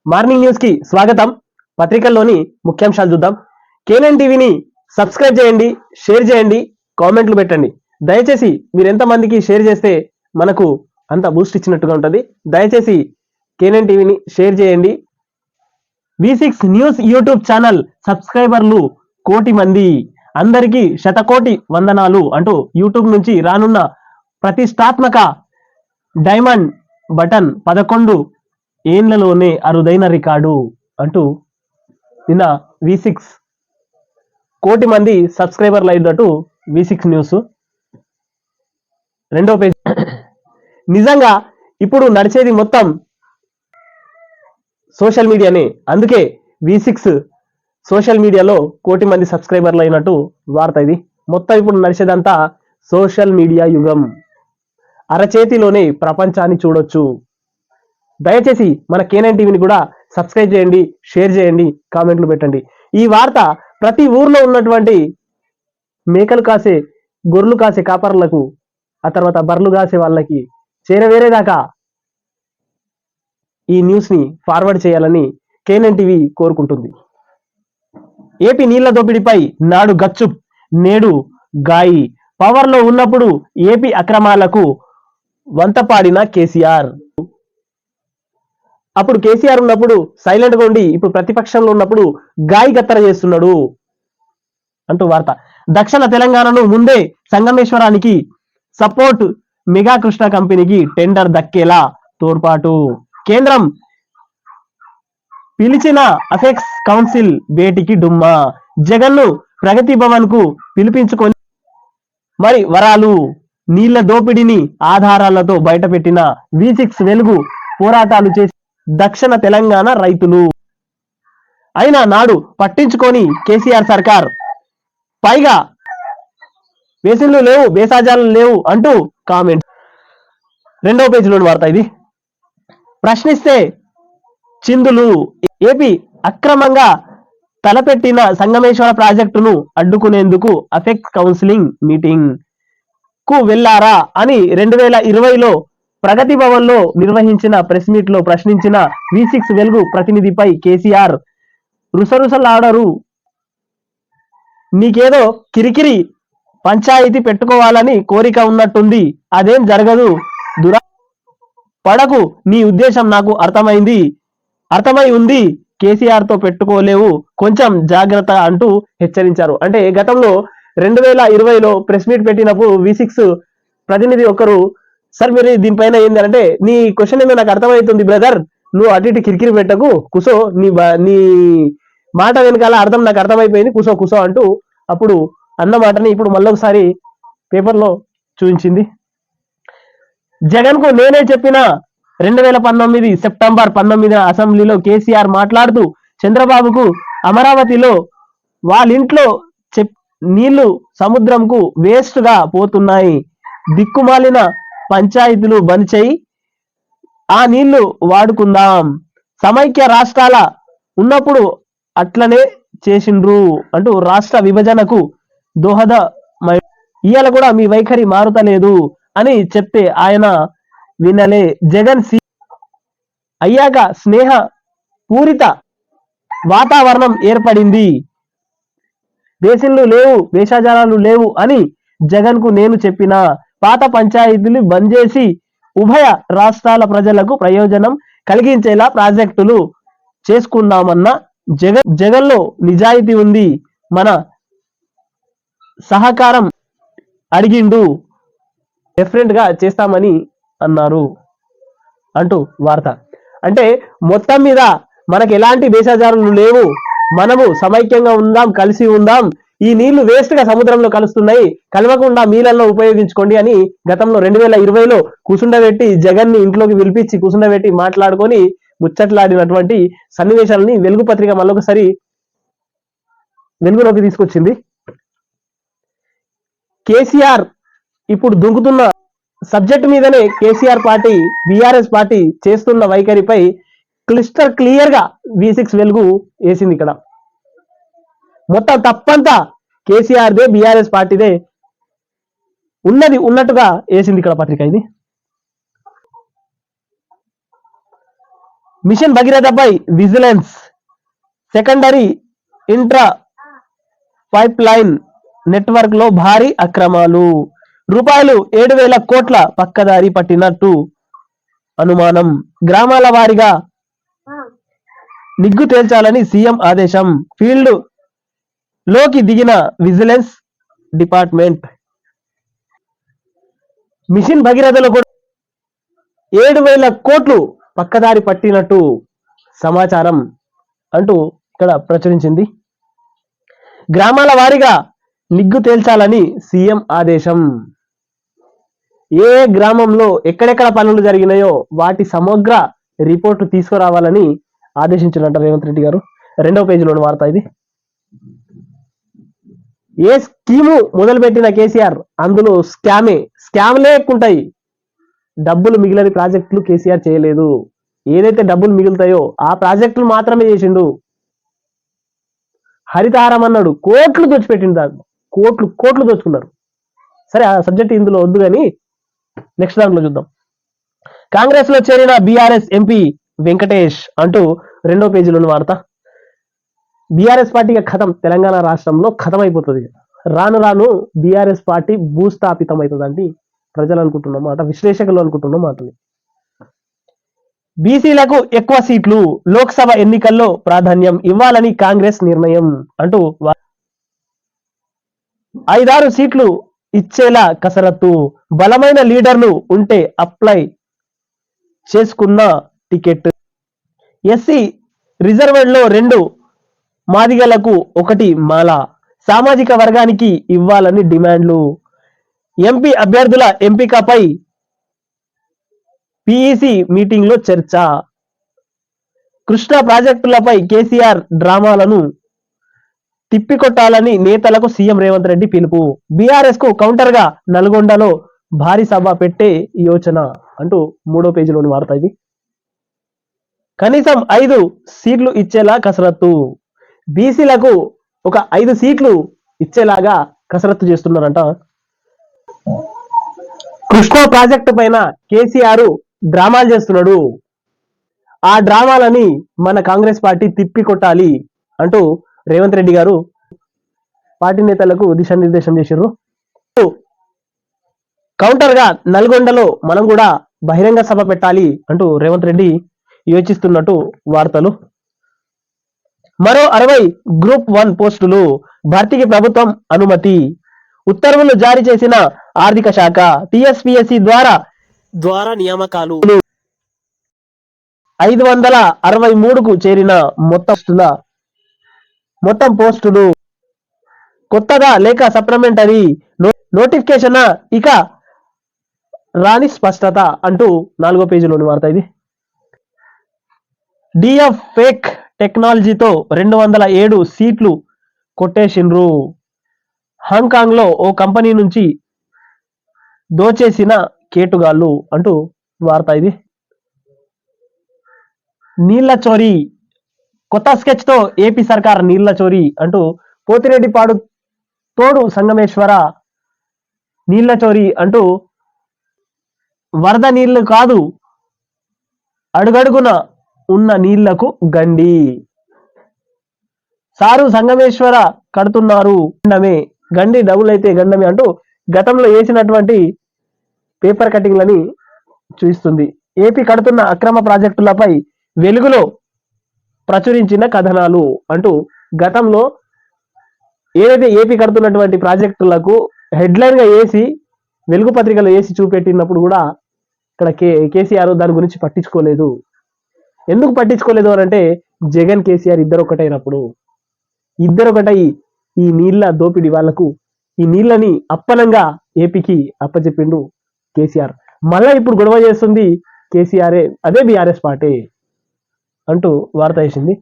Morning news కి స్వాగతం. పత్రికల్లోని ముఖ్యాంశాలు చూద్దాం. కేఎన్ఎన్ టీవీని సబ్స్క్రైబ్ చేయండి, షేర్ చేయండి, కామెంట్లు పెట్టండి. దయచేసి మీరు ఎంతమందికి షేర్ చేస్తే మనకు అంత బూస్ట్ ఇచ్చినట్టుగా ఉంటుంది. దయచేసి కేఎన్ఎన్ టీవీని షేర్ చేయండి. V6 న్యూస్ యూట్యూబ్ ఛానల్ సబ్స్క్రైబర్లు 1 కోటి మంది. అందరికీ శతకోటి వందనాలు అంటూ యూట్యూబ్ నుంచి రానున్న ప్రతిష్టాత్మక డైమండ్ బటన్ 11 ఏండ్లలోనే అరుదైన రికార్డు అంటూ నిన్న V6 కోటి మంది సబ్స్క్రైబర్లు అయినట్టు V6 న్యూస్ రెండో పేజ్. నిజంగా ఇప్పుడు నడిచేది మొత్తం సోషల్ మీడియానే. అందుకే V6 సోషల్ మీడియాలో 1 కోటి మంది సబ్స్క్రైబర్లు అయినట్టు వార్త ఇది. మొత్తం ఇప్పుడు నడిచేదంతా సోషల్ మీడియా యుగం. అరచేతిలోనే ప్రపంచాన్ని చూడొచ్చు. దయచేసి మన కేఎన్ఎన్ టీవీని కూడా సబ్స్క్రైబ్ చేయండి, షేర్ చేయండి, కామెంట్లు పెట్టండి. ఈ వార్త ప్రతి ఊర్లో ఉన్నటువంటి మేకలు కాసే, గొర్రెలు కాసే కాపర్లకు, ఆ తర్వాత బర్రెలు కాసే వాళ్ళకి చేరవేరేదాకా ఈ న్యూస్ ని ఫార్వర్డ్ చేయాలని కేఎన్ఎన్ టీవీ కోరుకుంటుంది. ఏపీ నీళ్ల దోపిడీపై నాడు గచ్చుప్, నేడు గాయి. పవర్లో ఉన్నప్పుడు ఏపీ అక్రమాలకు వంతపాడిన కేసీఆర్. అప్పుడు కేసీఆర్ ఉన్నప్పుడు సైలెంట్ గా ఉండి ఇప్పుడు ప్రతిపక్షంలో ఉన్నప్పుడు గాయి గత్తర చేస్తున్నాడు అంటూ వార్త. దక్షిణ తెలంగాణను ముందే సంగమేశ్వరానికి సపోర్ట్, మెగా కృష్ణ కంపెనీకి టెండర్ దక్కేలా తోడ్పాటు. కేంద్రం పిలిచిన అఫెక్స్ కౌన్సిల్ భేటీకి డుమ్మా. జగన్ ను ప్రగతి భవన్ కు పిలిపించుకొని మరి వరాలు. నీళ్ల దోపిడీని ఆధారాలతో బయటపెట్టిన V6 వెలుగు. పోరాటాలు చేసి దక్షిణ తెలంగాణ రైతులు అయినా నాడు పట్టించుకొని కేసీఆర్ సర్కార్. పైగా బేసిన్లు లేవు, బేసాజాలు లేవు అంటూ కామెంట్. రెండవ పేజీలోని వార్త ఇది. ప్రశ్నిస్తే చిందులు. ఏపీ అక్రమంగా తలపెట్టిన సంగమేశ్వర ప్రాజెక్టును అడ్డుకునేందుకు అఫెక్స్ కౌన్సిలింగ్ మీటింగ్ కు వెళ్లారా అని 2020లో ప్రగతి భవన్ లో నిర్వహించిన ప్రెస్ మీట్ లో ప్రశ్నించిన V6 వెలుగు ప్రతినిధిపై కేసీఆర్ రుసరుసలాడరు. నీకేదో కిరికిరి పంచాయతీ పెట్టుకోవాలని కోరిక ఉన్నట్టుంది, అదేం జరగదు, దురా పడకు, నీ ఉద్దేశం నాకు అర్థమై ఉంది, కేసీఆర్ తో పెట్టుకోలేవు, కొంచెం జాగ్రత్త అంటూ హెచ్చరించారు. అంటే గతంలో 2020లో ప్రెస్ మీట్ పెట్టినప్పుడు V6 ప్రతినిధి ఒకరు, సార్ మీరు దీనిపైన ఏంటంటే నీ క్వశ్చన్ ఏదో నాకు అర్థమవుతుంది బ్రదర్, నువ్వు అటు ఇటు కిరికిరి పెట్టకు, కుసో, నీ మాట వెనకాల అర్థం నాకు అర్థమైపోయింది, కుసో అంటూ అప్పుడు అన్న మాటని ఇప్పుడు మళ్ళొకసారి పేపర్లో చూపించింది. జగన్ కు నేనే చెప్పిన 2019 సెప్టెంబర్ 19 అసెంబ్లీలో కేసీఆర్ మాట్లాడుతూ చంద్రబాబుకు అమరావతిలో వాళ్ళింట్లో నీళ్లు సముద్రంకు వేస్ట్ గా పోతున్నాయి, దిక్కుమాలిన పంచాయతీలు బంద్ చేయి, ఆ నీళ్లు వాడుకుందాం, సమైక్య రాష్ట్రాల ఉన్నప్పుడు అట్లనే చేసిండ్రు అంటూ రాష్ట్ర విభజనకు దోహదమై ఇవాళ కూడా మీ వైఖరి మారుతలేదు అని చెప్తే ఆయన వినలే. జగన్ అయ్యాక స్నేహ పూరిత వాతావరణం ఏర్పడింది, బేసిన్లు లేవు, వేషాజాలాలు లేవు అని జగన్ కు నేను చెప్పిన, పాత పంచాయతీలు బంద్ చేసి ఉభయ రాష్ట్రాల ప్రజలకు ప్రయోజనం కలిగించేలా ప్రాజెక్టులు చేసుకుందామన్న జగన్లో నిజాయితీ ఉంది, మన సహకారం అడిగిండు, డెఫినెట్ గా చేస్తామని అన్నారు అంటూ వార్త. అంటే మొత్తం మీద మనకు ఎలాంటి వేషాజాలు లేవు, మనము సమైక్యంగా ఉందాం, కలిసి ఉందాం, ఈ నీళ్లు వేస్ట్ గా సముద్రంలో కలుస్తున్నాయి, కలవకుండా మీలల్లో ఉపయోగించుకోండి అని గతంలో 2020లో కూసుండబెట్టి జగన్ ని ఇంట్లోకి పిలిపించి కూసుండబెట్టి మాట్లాడుకొని ముచ్చట్లాడినటువంటి సన్నివేశాలని వెలుగు పత్రిక మళ్ళొకసారి వెలుగులోకి తీసుకొచ్చింది. కేసీఆర్ ఇప్పుడు దుంకుతున్న సబ్జెక్ట్ మీదనే కేసీఆర్ పార్టీ, బీఆర్ఎస్ పార్టీ చేస్తున్న వైఖరిపై క్లియర్ గా V6 వెలుగు వేసింది. ఇక్కడ మొత్తం తప్పంతా కేసీఆర్దే, బీఆర్ఎస్ పార్టీదే ఉన్నది ఉన్నట్టుగా వేసింది ఇక్కడ పత్రిక ఇది. మిషన్ భగీరథపై vigilance, secondary intra pipe line network లో భారీ అక్రమాలు, రూపాయలు 7,000 కోట్ల పక్కదారి పట్టినట్టు అనుమానం, గ్రామాల వారీగా నిగ్గు తేల్చాలని సీఎం ఆదేశం, ఫీల్డ్ లోకి దిగిన విజిలెన్స్ డిపార్ట్మెంట్. మిషన్ భగీరథలో కూడా 7,000 కోట్లు పక్కదారి పట్టినట్టు సమాచారం అంటూ ఇక్కడ ప్రచురించింది. గ్రామాల వారీగా నిగ్గు తేల్చాలని సీఎం ఆదేశం. ఏ గ్రామంలో ఎక్కడెక్కడ పనులు జరిగినాయో వాటి సమగ్ర రిపోర్టు తీసుకురావాలని ఆదేశించినట్టు రేవంత్ రెడ్డి గారు. 2వ పేజీలోని వార్త ఇది. ఏ స్కీము మొదలుపెట్టిన కేసీఆర్ అందులో స్కామ్లే ఎక్కుంటాయి. డబ్బులు మిగిలిన ప్రాజెక్టులు కేసీఆర్ చేయలేదు. ఏదైతే డబ్బులు మిగులుతాయో ఆ ప్రాజెక్టులు మాత్రమే చేసిండు. హరితహారం అన్నాడు, కోట్లు దోచిపెట్టిండు. దాంట్లో కోట్లు దోచుకున్నారు. సరే, ఆ సబ్జెక్ట్ ఇందులో వద్దు కానీ నెక్స్ట్ దాంట్లో చూద్దాం. కాంగ్రెస్ లో చేరిన బీఆర్ఎస్ ఎంపీ వెంకటేష్ అంటూ 2వ పేజీలోని వార్త. బీఆర్ఎస్ పార్టీ ఖతం, తెలంగాణ రాష్ట్రంలో ఖతం అయిపోతుంది. రాను రాను బీఆర్ఎస్ పార్టీ భూస్థాపితం అవుతుందండి ప్రజలు అనుకుంటున్న మాట, విశ్లేషకులు అనుకుంటున్న మాటలు. బీసీలకు ఎక్కువ సీట్లు, లోక్సభ ఎన్నికల్లో ప్రాధాన్యం ఇవ్వాలని కాంగ్రెస్ నిర్ణయం అంటూ 5-6 సీట్లు ఇచ్చేలా కసరత్తు, బలమైన లీడర్లు ఉంటే అప్లై చేసుకున్న టికెట్, ఎస్సీ రిజర్వ్డ్ లో 2 మాదిగలకు 1 మాల, సామాజిక వర్గానికి ఇవ్వాలని డిమాండ్లు, ఎంపీ అభ్యర్థుల ఎంపికపై పీఈసీ మీటింగ్ లో చర్చ, కృష్ణా ప్రాజెక్టులపై కేసీఆర్ డ్రామాలను తిప్పికొట్టాలని నేతలకు సీఎం రేవంత్ రెడ్డి పిలుపు, బీఆర్ఎస్ కు కౌంటర్ గా నల్గొండలో భారీ సభ పెట్టే యోచన అంటూ 3వ పేజీలోని వార్త ఇది. కనీసం 5 సీట్లు ఇచ్చేలా కసరత్తు, బీసీలకు ఒక 5 సీట్లు ఇచ్చేలాగా కసరత్తు చేస్తున్నారంట. కృష్ణా ప్రాజెక్టు పైన కేసీఆర్ డ్రామాలు చేస్తున్నాడు. ఆ డ్రామాలని మన కాంగ్రెస్ పార్టీ తిప్పి కొట్టాలి అంటూ రేవంత్ రెడ్డి గారు పార్టీ నేతలకు దిశానిర్దేశం చేశారు. కౌంటర్ గా నల్గొండలో మనం కూడా బహిరంగ సభ పెట్టాలి అంటూ రేవంత్ రెడ్డి యోచిస్తున్నట్టు వార్తలు. మరో 60 గ్రూప్ 1 పోస్టులు భర్తీకి ప్రభుత్వం అనుమతి, ఉత్తర్వులు జారీ చేసిన ఆర్థిక శాఖ, టీఎస్పీఎస్సీ ద్వారా నియామకాలు. 563కు చేరిన మొత్తం పోస్టులు కొత్తగా లేక సప్లిమెంటరీ నోటిఫికేషన్ ఇక రాని స్పష్టత అంటూ 4వ పేజీలోని వార్త ఇది. డిఎఫ్ ఫేక్ టెక్నాలజీతో 207 సీట్లు కొట్టేసిండ్రు, హాంకాంగ్ లో ఓ కంపెనీ నుంచి దోచేసిన కేటుగాళ్ళు అంటూ వార్త ఇది. నీళ్ల చోరీ, కొత్త స్కెచ్ తో ఏపీ సర్కార్ నీళ్ల చోరీ అంటూ పోతిరెడ్డిపాడు తోడు సంగమేశ్వర నీళ్ల చోరీ అంటూ వరద నీళ్లు కాదు అడుగడుగున ఉన్న నీళ్లకు గండి, సారు సంగమేశ్వర కడుతున్నారు గండమే, గండి డబుల్ అయితే గండమే అంటూ గతంలో వేసినటువంటి పేపర్ కటింగ్లని చూపిస్తుంది. ఏపీ కడుతున్న అక్రమ ప్రాజెక్టులపై వెలుగులో ప్రచురించిన కథనాలు అంటూ గతంలో ఏదైతే ఏపీ కడుతున్నటువంటి ప్రాజెక్టులకు హెడ్లైన్ గా వేసి వెలుగు పత్రికలు వేసి చూపెట్టినప్పుడు కూడా ఇక్కడ కేసీఆర్ దాని గురించి పట్టించుకోలేదు. ఎందుకు పట్టించుకోలేదు అని అంటే జగన్ కేసీఆర్ ఇద్దరు ఒకటై ఈ నీళ్ల దోపిడి వాళ్లకు ఈ నీళ్లని అప్పనంగా ఏపీకి అప్పచెప్పిండు కేసీఆర్. మళ్ళా ఇప్పుడు గొడవ చేస్తుంది కేసీఆరే, అదే బీఆర్ఎస్ పార్టీ అంటూ వార్త వేసింది.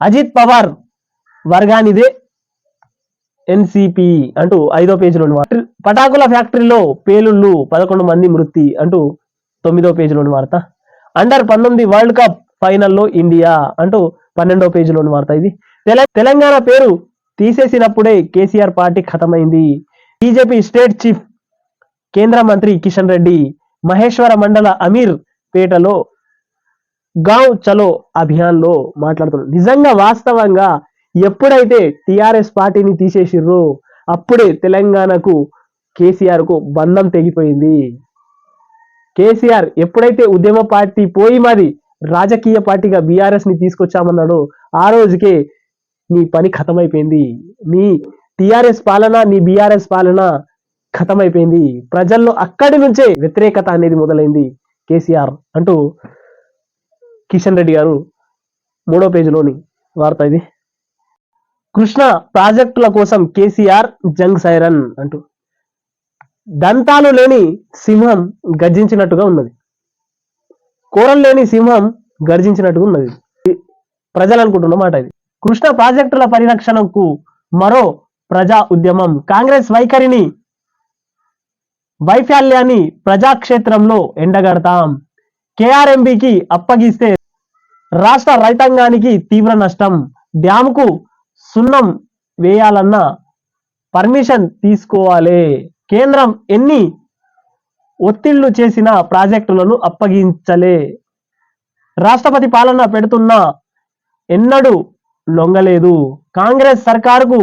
అజిత్ పవార్ వర్గానిదే ఎన్సిపి అంటూ 5వ పేజీలోని వార్త. పటాకుల ఫ్యాక్టరీలో పేలుళ్లు 11 మంది మృతి అంటూ 9వ పేజీలోని వార్త. అండర్-19 వరల్డ్ కప్ ఫైనల్లో ఇండియా అంటూ 12వ పేజీలోని వార్త ఇది. తెలంగాణ పేరు తీసేసినప్పుడే కేసీఆర్ పార్టీ ఖతమైంది, బీజేపీ స్టేట్ చీఫ్ కేంద్ర మంత్రి కిషన్ రెడ్డి. మహేశ్వర మండల అమీర్ పేటలో గావ్ చలో అభియాన్ లో మాట్లాడుతున్నారు. నిజంగా వాస్తవంగా ఎప్పుడైతే టిఆర్ఎస్ పార్టీని తీసేసిర్రో అప్పుడే తెలంగాణకు కేసీఆర్ కు బంధం తెగిపోయింది. కేసీఆర్ ఎప్పుడైతే ఉద్యమ పార్టీ పోయి మాది రాజకీయ పార్టీగా బీఆర్ఎస్ ని తీసుకొచ్చామన్నాడో ఆ రోజుకే నీ పని ఖతమైపోయింది. నీ టిఆర్ఎస్ పాలన, నీ బీఆర్ఎస్ పాలన ఖతమైపోయింది. ప్రజల్లో అక్కడి నుంచే వ్యతిరేకత అనేది మొదలైంది కేసీఆర్ అంటూ కిషన్ రెడ్డి గారు 3వ పేజీలోని వార్త ఇది. కృష్ణ ప్రాజెక్టుల కోసం కేసీఆర్ జంగ్ సైరన్ అంటూ దంతాలు లేని సింహం గర్జించినట్టుగా ఉన్నది. కోరలు లేని సింహం గర్జించినట్టుగా ఉన్నది. ప్రజలు అనుకుంటున్న మాట ఇది. కృష్ణ ప్రాజెక్టుల పరిరక్షణకు మరో ప్రజా ఉద్యమం. కాంగ్రెస్ వైఫల్యాన్ని ప్రజాక్షేత్రంలో ఎండగడతాం. కేఆర్ఎంబికి అప్పగిస్తే రాష్ట్ర రైతాంగానికి తీవ్ర నష్టం. డ్యాముకు సున్నం వేయాలన్న పర్మిషన్ తీసుకోవాలి. కేంద్రం ఎన్ని ఒత్తిళ్లు చేసిన ప్రాజెక్టులను అప్పగించలే. రాష్ట్రపతి పాలన పెడుతున్నా ఎన్నడూ లొంగలేదు. కాంగ్రెస్ సర్కారుకు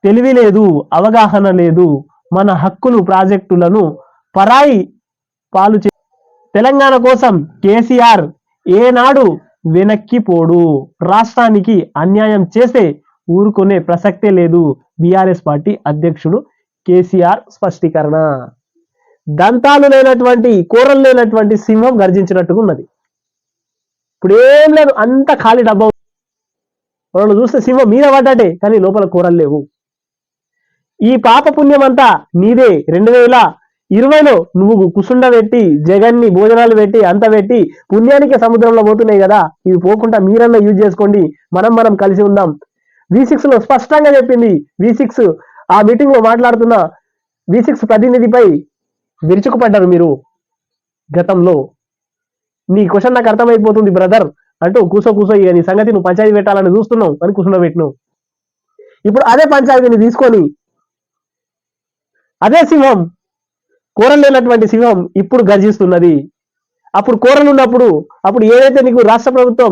తెలివి లేదు, అవగాహన లేదు. మన హక్కులు ప్రాజెక్టులను పరాయి పాలు తెలంగాణ కోసం కేసీఆర్ ఏనాడు వెనక్కిపోడు. రాష్ట్రానికి అన్యాయం చేస్తే ఊరుకునే ప్రసక్తే లేదు. బీఆర్ఎస్ పార్టీ అధ్యక్షుడు కేసీఆర్ స్పష్టీకరణ. దంతాలు లేనటువంటి, కూరలు లేనటువంటి సింహం గర్జించినట్టుగా ఉన్నది. ఇప్పుడు ఏం లేదు, అంత ఖాళీ డబ్బా. వాళ్ళు చూస్తే సింహం మీద పడ్డాటే కానీ లోపల కూరలు లేవు. ఈ పాప పుణ్యం అంతా నీదే. 2020లో నువ్వు కుసుండ పెట్టి జగన్ని భోజనాలు పెట్టి అంత పెట్టి పుణ్యానికి సముద్రంలో పోతున్నాయి కదా, ఇవి పోకుండా మీరన్నా యూజ్ చేసుకోండి. మనం కలిసి ఉందాం. V6 లో స్పష్టంగా చెప్పింది. V6 ఆ మీటింగ్ లో మాట్లాడుతున్న V6 ప్రతినిధిపై విరుచుకుపడ్డారు మీరు గతంలో. నీ క్వశ్చన్ నాకు అర్థమైపోతుంది బ్రదర్ అంటూ కూసో ఇక నీ సంగతి నువ్వు పంచాయతీ పెట్టాలని చూస్తున్నావు అని కూర్చుండ పెట్టినావు. ఇప్పుడు అదే పంచాయతీని తీసుకొని అదే సింహం, కూరలు లేనటువంటి సింహం ఇప్పుడు గర్జిస్తున్నది. అప్పుడు కూరలు ఉన్నప్పుడు, అప్పుడు ఏదైతే నీకు రాష్ట్ర ప్రభుత్వం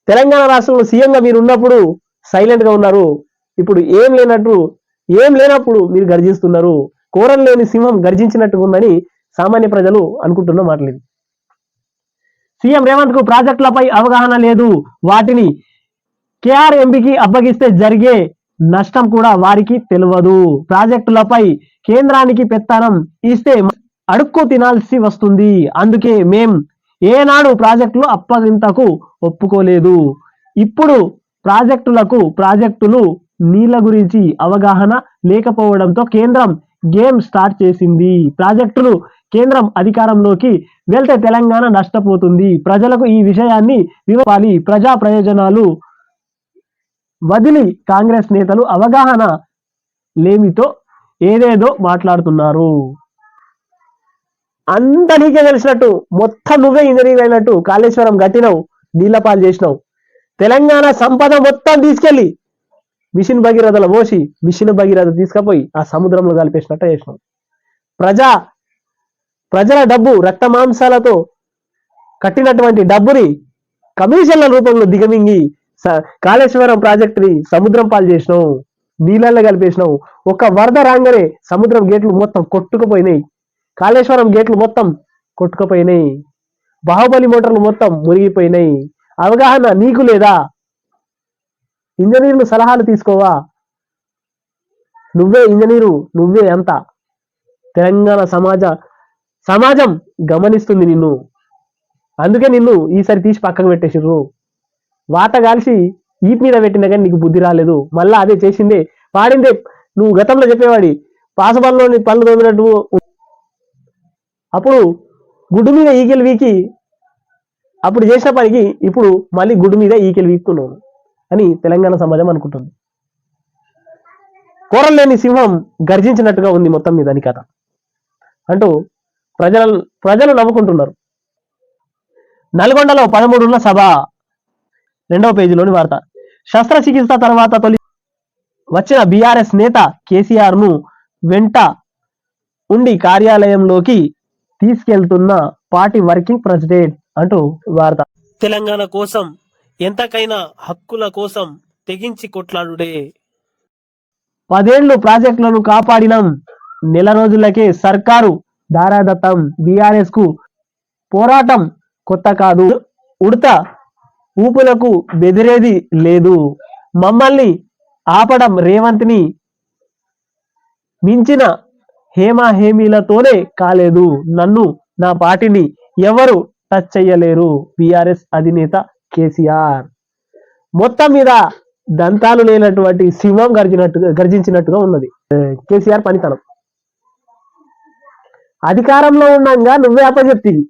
తెలంగాణ రాష్ట్రంలో సీఎంగా మీరు ఉన్నప్పుడు సైలెంట్ గా ఉన్నారు. ఇప్పుడు ఏం లేనప్పుడు మీరు గర్జిస్తున్నారు. కూరలు లేని సింహం గర్జించినట్టుగా ఉందని సామాన్య ప్రజలు అనుకుంటున్న మాటలు. సీఎం రేవంత్ కు ప్రాజెక్టులపై అవగాహన లేదు. వాటిని కేఆర్ఎంబికి అప్పగిస్తే జరిగే నష్టం కూడా వారికి తెలియదు. ప్రాజెక్టులపై కేంద్రానికి పెత్తనం ఇస్తే అడుక్కు తినాల్సి వస్తుంది. అందుకే మేం ఏనాడు ప్రాజెక్టులు అప్పగింతకు ఒప్పుకోలేదు. ఇప్పుడు ప్రాజెక్టులు నీళ్ల గురించి అవగాహన లేకపోవడంతో కేంద్రం గేమ్ స్టార్ట్ చేసింది. ప్రాజెక్టులు కేంద్రం అధికారంలోకి వెళ్తే తెలంగాణ నష్టపోతుంది. ప్రజలకు ఈ విషయాన్ని వివరించాలి. ప్రజా ప్రయోజనాలు వదిలి కాంగ్రెస్ నేతలు అవగాహన లేమితో ఏదేదో మాట్లాడుతున్నారు. అంత నీకే తెలిసినట్టు, మొత్తం నువ్వే ఇంజనీర్ అయినట్టు కాళేశ్వరం కట్టినవు, నీళ్లపాలు చేసినావు. తెలంగాణ సంపద మొత్తం తీసుకెళ్లి మిషన్ భగీరథలో పోసి మిషన్ భగీరథ తీసుకుపోయి ఆ సముద్రంలో కలిపేసినట్టు చేసినావు. ప్రజల డబ్బు, రక్త మాంసాలతో కట్టినటువంటి డబ్బుని కమిషన్ల రూపంలో దిగమింగి కాళేశ్వరం ప్రాజెక్టుని సముద్రం పాలు చేసినావు, నీళ్ళల్లో కలిపేసినావు. ఒక వరద రాగానే సముద్రం గేట్లు మొత్తం కొట్టుకుపోయినాయి, కాళేశ్వరం గేట్లు మొత్తం కొట్టుకుపోయినాయి, బాహుబలి మోటార్లు మొత్తం మునిగిపోయినాయి. అవగాహన నీకు లేదా? ఇంజనీర్లు సలహాలు తీసుకోవా? నువ్వే ఇంజనీరు, నువ్వే అంత. తెలంగాణ సమాజం గమనిస్తుంది నిన్ను. అందుకే నిన్ను ఈసారి తీసి పక్కకు పెట్టేసిర్రు. వాత కాల్చి ఈప్ మీద పెట్టినా కానీ నీకు బుద్ధి రాలేదు. మళ్ళా అదే చేసిందే పాడిందే. నువ్వు గతంలో చెప్పేవాడి పాసబల్లోని పళ్ళు తోమినట్టు. అప్పుడు గుడ్డు మీద ఈకెలు వీకి అప్పుడు చేసిన పనికి ఇప్పుడు మళ్ళీ గుడ్డు మీద ఈకెలు వీక్కున్నావు అని తెలంగాణ సమాజం అనుకుంటుంది. కూరలు లేని సింహం గర్జించినట్టుగా ఉంది మొత్తం మీద అని కథ అంటూ ప్రజలు నవ్వుకుంటున్నారు. నల్గొండలో 13వ సభ 2వ పేజీలోని వార్త. శస్త్రచికిత్స తర్వాత తొలి వచ్చిన బీఆర్ఎస్ నేత కేసీఆర్ ను వెంట ఉండి కార్యాలయంలోకి తీసుకెళ్తున్న పార్టీ వర్కింగ్ ప్రెసిడెంట్ అంటూ వార్త. తెలంగాణ కోసం ఎంతకైనా హక్కుల కోసం తెగించి కొట్లాడుడే. 10 ఏళ్లు ప్రాజెక్టులను కాపాడినం, నెల రోజులకే సర్కారు దారాదత్తం. బీఆర్ఎస్ కు పోరాటం కొత్త కాదు, ఉడత ఊపులకు బెదిరేది లేదు. మమ్మల్ని ఆపడం రేవంత్ ని మించిన హేమీలతోనే కాలేదు. నన్ను, నా పార్టీని ఎవరు టచ్ చెయ్యలేరు. బీఆర్ఎస్ అధినేత కేసీఆర్. మొత్తం మీద దంతాలు లేనటువంటి సింహం గర్జించినట్టుగా ఉన్నది కేసీఆర్ పనితనం. అధికారంలో ఉన్నాగా నువ్వే అప్పచెప్తివి,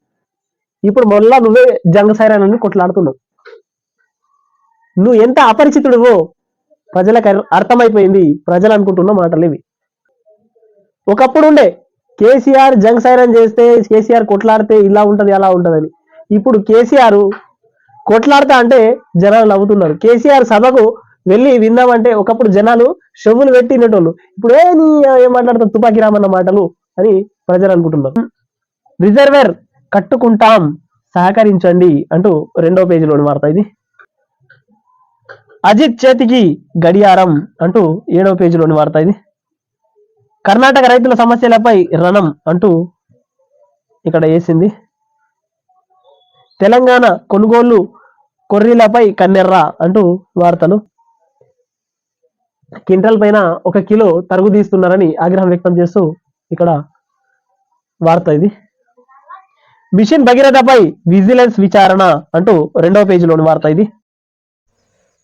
ఇప్పుడు మొదలా నువ్వే జంగ సైరాన్ని కొట్లాడుతున్నావు. నువ్వు ఎంత అపరిచితుడువో ప్రజలకు అర్థమైపోయింది. ప్రజలు అనుకుంటున్న మాటలు ఇవి. ఒకప్పుడు ఉండే కేసీఆర్ జంగ్ సైరన్ చేస్తే, కేసీఆర్ కొట్లాడితే ఇలా ఉంటది అలా ఉంటదని. ఇప్పుడు కేసీఆర్ కొట్లాడతా అంటే జనాలు నవ్వుతున్నారు. కేసీఆర్ సభకు వెళ్ళి విందామంటే ఒకప్పుడు జనాలు చెవులు పెట్టి వినేటోళ్ళు. ఇప్పుడు నీ ఏం మాట్లాడతావు తుపాకీ రామన్న మాటలు అని ప్రజలు అనుకుంటున్నారు. రిజర్వేర్ కట్టుకుంటాం, సహకరించండి అంటూ 2వ పేజీలోని వార్త ఇది. అజిత్ చేతికి గడియారం అంటూ 7వ పేజీలోని వార్త ఇది. కర్ణాటక రైతుల సమస్యలపై రణం అంటూ ఇక్కడ వేసింది. తెలంగాణ కొనుగోలు కొర్రీలపై కన్నెర్ర అంటూ వార్తలు. క్వింటల్ పైన 1 కిలో తరుగు తీస్తున్నారని ఆగ్రహం వ్యక్తం చేస్తూ ఇక్కడ వార్త ఇది. మిషన్ భగీరథపై విజిలెన్స్ విచారణ అంటూ 2వ పేజీలోని వార్త ఇది.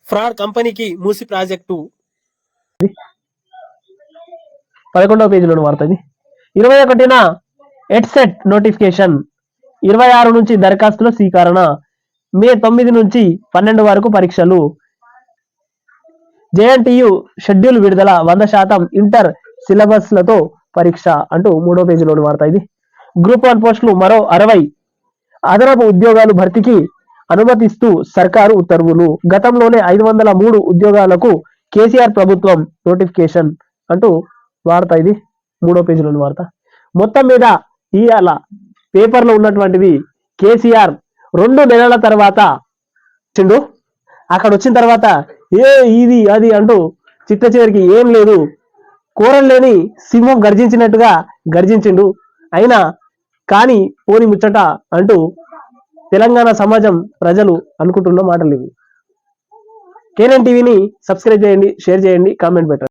ఫ్రాడ్ కంపెనీకి మూసి ప్రాజెక్టు 11వ పేజీలోని వార్త ఇది. 21న ఎడ్సెట్ నోటిఫికేషన్, 26 నుంచి దరఖాస్తుల స్వీకరణ, మే 9 నుంచి 12 వరకు పరీక్షలు, జేఎన్టీయు షెడ్యూల్ విడుదల, 100% ఇంటర్ సిలబస్లతో పరీక్ష అంటూ 3వ పేజీలోని వార్త ఇది. గ్రూప్ 1 పోస్టులు మరో 60 అదనపు ఉద్యోగాలు భర్తీకి అనుమతిస్తూ సర్కారు ఉత్తర్వులు. గతంలోనే 503 ఉద్యోగాలకు కేసీఆర్ ప్రభుత్వం నోటిఫికేషన్ అంటూ వార్త ఇది. 3వ పేజీలోని వార్త. మొత్తం మీద ఇవాళ పేపర్లో ఉన్నటువంటివి కేసీఆర్ 2 నెలల తర్వాత వచ్చిండు. అక్కడ వచ్చిన తర్వాత ఇది అది అంటూ చిట్ట చివరికి ఏం లేదు, కూరలు లేని సింహం గర్జించినట్టుగా గర్జించిండు. అయినా కానీ పోని ముచ్చట అంటూ తెలంగాణ సమాజం ప్రజలు అనుకుంటున్న మాటలు ఇవి. కేఎన్ఎన్ టీవీని సబ్స్క్రైబ్ చేయండి, షేర్ చేయండి, కామెంట్ పెట్టండి.